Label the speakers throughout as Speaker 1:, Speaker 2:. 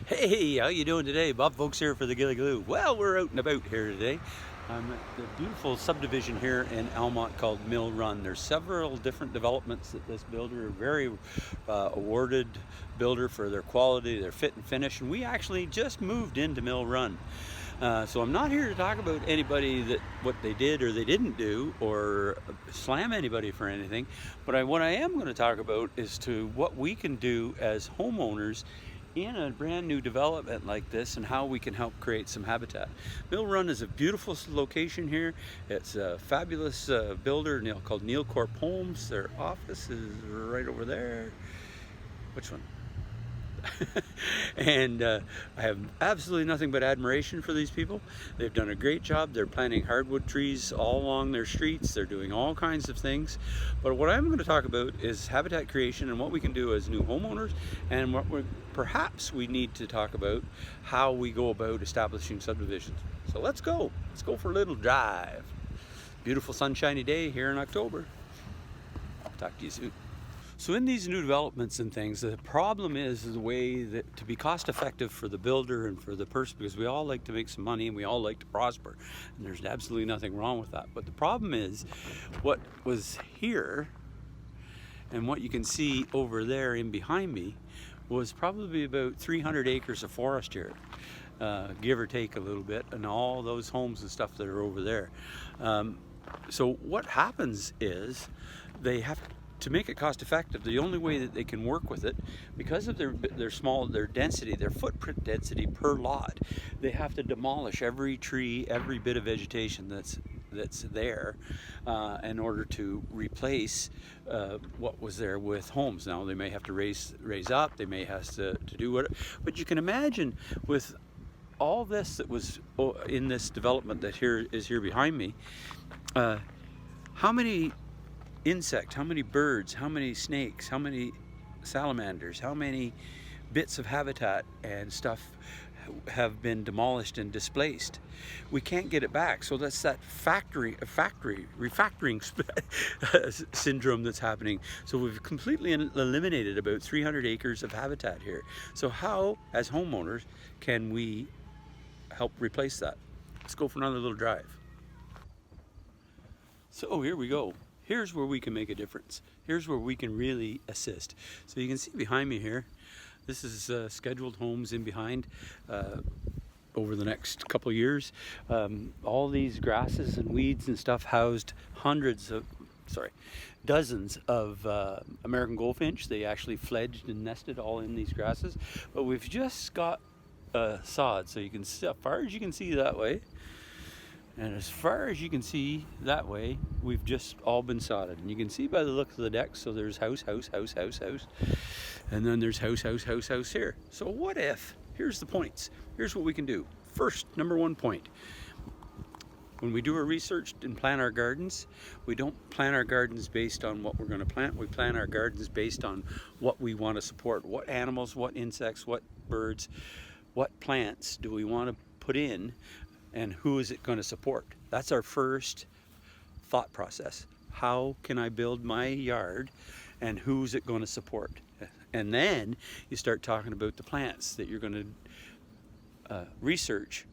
Speaker 1: Hey, how you doing today? Bob Folks here for the Gilly Glue. Well, we're out and about here today. I'm at the beautiful subdivision here in Almont called Mill Run. There's several different developments that this builder, a very awarded builder for their quality, their fit and finish, and we actually just moved into Mill Run. So I'm not here to talk about anybody that what they did or they didn't do or slam anybody for anything, but what I am going to talk about is to what we can do as homeowners in a brand new development like this and how we can help create some habitat. Mill Run is a beautiful location here. It's a fabulous builder called Neil Corp Homes. Their office is right over there. Which one? And I have absolutely nothing but admiration for these people. They've done a great job. They're planting hardwood trees all along their streets. They're doing all kinds of things. But what I'm going to talk about is habitat creation and what we can do as new homeowners, and perhaps we need to talk about how we go about establishing subdivisions. So let's go for a little drive. Beautiful sunshiny day here in October. I'll talk to you soon. So in these new developments and things, the problem is the way that to be cost effective for the builder and for the person, because we all like to make some money and we all like to prosper, and there's absolutely nothing wrong with that. But the problem is what was here and what you can see over there in behind me was probably about 300 acres of forest here, give or take a little bit, and all those homes and stuff that are over there. So what happens is they have to make it cost effective. The only way that they can work with it, because of their density, their footprint density per lot, they have to demolish every tree, every bit of vegetation that's there in order to replace what was there with homes. Now they may have to raise up, they may have to do what, but you can imagine with all this that was in this development that is here behind me, how many insects, how many birds, how many snakes, how many salamanders, how many bits of habitat and stuff have been demolished and displaced. We can't get it back. So that's that refactoring syndrome that's happening. So we've completely eliminated about 300 acres of habitat here. So how, as homeowners, can we help replace that? Let's go for another little drive. So here we go. Here's where we can make a difference. Here's where we can really assist. So you can see behind me here, this is scheduled homes in behind over the next couple years. All these grasses and weeds and stuff housed dozens of American goldfinch. They actually fledged and nested all in these grasses. But we've just got sod, so you can see, as far as you can see that way, and as far as you can see that way, we've just all been sodded. And you can see by the look of the deck, so there's house, and then there's house here. So what if, here's the points. Here's what we can do. First, number one point. When we do our research and plan our gardens, we don't plan our gardens based on what we're going to plant. We plan our gardens based on what we want to support. What animals, what insects, what birds, what plants do we want to put in, and who is it going to support? That's our first thought process. How can I build my yard, and who's it going to support? And then you start talking about the plants that you're going to research,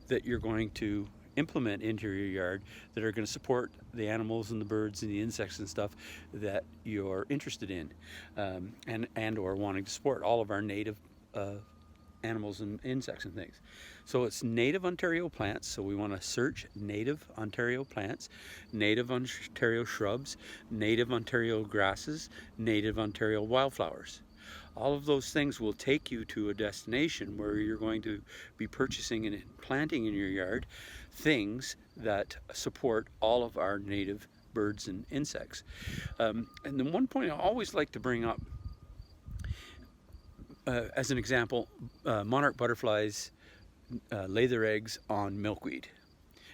Speaker 1: that you're going to implement into your yard, that are going to support the animals and the birds and the insects and stuff that you're interested in, and or wanting to support. All of our native animals and insects and things. So it's native Ontario plants, so we want to search native Ontario plants, native Ontario shrubs, native Ontario grasses, native Ontario wildflowers. All of those things will take you to a destination where you're going to be purchasing and planting in your yard things that support all of our native birds and insects. And then one point I always like to bring up, as an example, monarch butterflies lay their eggs on milkweed.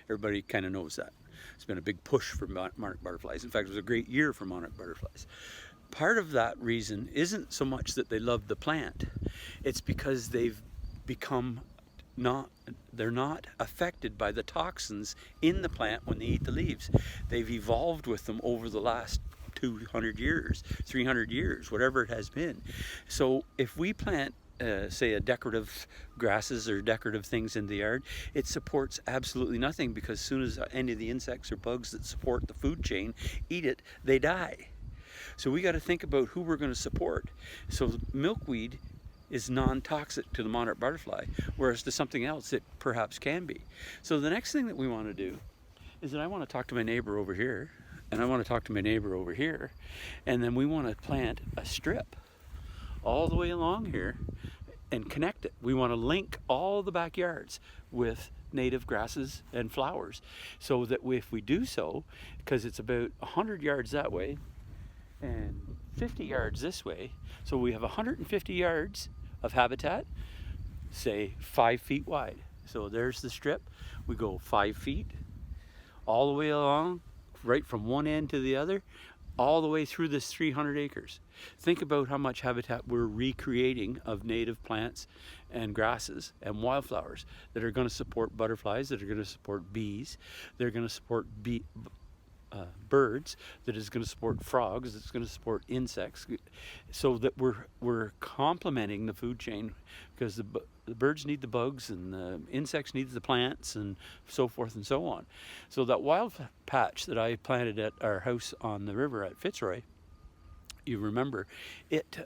Speaker 1: Everybody kind of knows that. It's been a big push for monarch butterflies. In fact, it was a great year for monarch butterflies. Part of that reason isn't so much that they love the plant, it's because they've become they're not affected by the toxins in the plant when they eat the leaves. They've evolved with them over the last 200 years, 300 years, whatever it has been. So if we plant say a decorative grasses or decorative things in the yard, it supports absolutely nothing, because as soon as any of the insects or bugs that support the food chain eat it, they die. So we got to think about who we're going to support. So milkweed is non-toxic to the monarch butterfly, whereas to something else it perhaps can be. So the next thing that we want to do is that I want to talk to my neighbor over here, and I want to talk to my neighbor over here, and then we want to plant a strip all the way along here and connect it. We want to link all the backyards with native grasses and flowers, so that if we do so, because it's about 100 yards that way and 50 yards this way, so we have 150 yards of habitat, say 5 feet wide. So there's the strip. We go 5 feet all the way along, right from one end to the other, all the way through this 300 acres. Think about how much habitat we're recreating of native plants and grasses and wildflowers that are going to support butterflies, that are going to support bees, they're going to support birds, that is going to support frogs, that's going to support insects, so that we're complementing the food chain, because the birds need the bugs and the insects need the plants and so forth and so on. So that wild patch that I planted at our house on the river at Fitzroy, you remember, it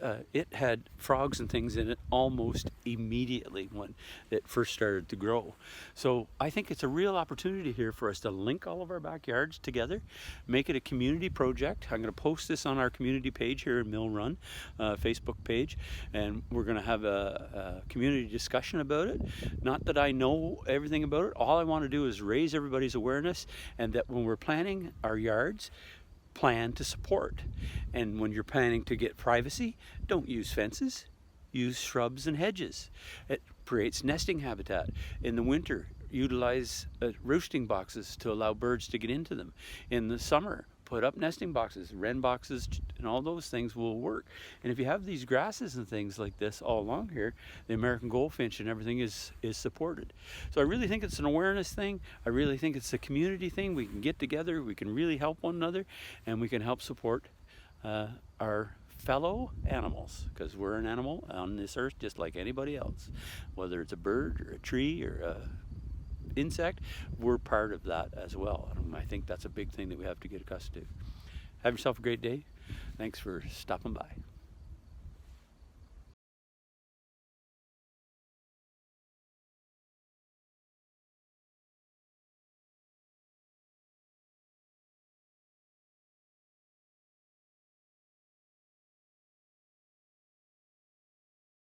Speaker 1: had frogs and things in it almost immediately when it first started to grow. So I think it's a real opportunity here for us to link all of our backyards together, make it a community project. I'm going to post this on our community page here in Mill Run, Facebook page, and we're going to have a community discussion about it. Not that I know everything about it. All I want to do is raise everybody's awareness, and that when we're planting our yards, plan to support. And when you're planning to get privacy, don't use fences, use shrubs and hedges. It creates nesting habitat. In the winter, utilize roosting boxes to allow birds to get into them. In the summer, put up nesting boxes, wren boxes, and all those things will work. And if you have these grasses and things like this all along here, the American goldfinch and everything is supported. So I really think it's an awareness thing. I really think it's a community thing. We can get together, we can really help one another, and we can help support our fellow animals, because we're an animal on this earth just like anybody else. Whether it's a bird or a tree or a insect, we're part of that as well. I think that's a big thing that we have to get accustomed to. Have yourself a great day. Thanks for stopping by.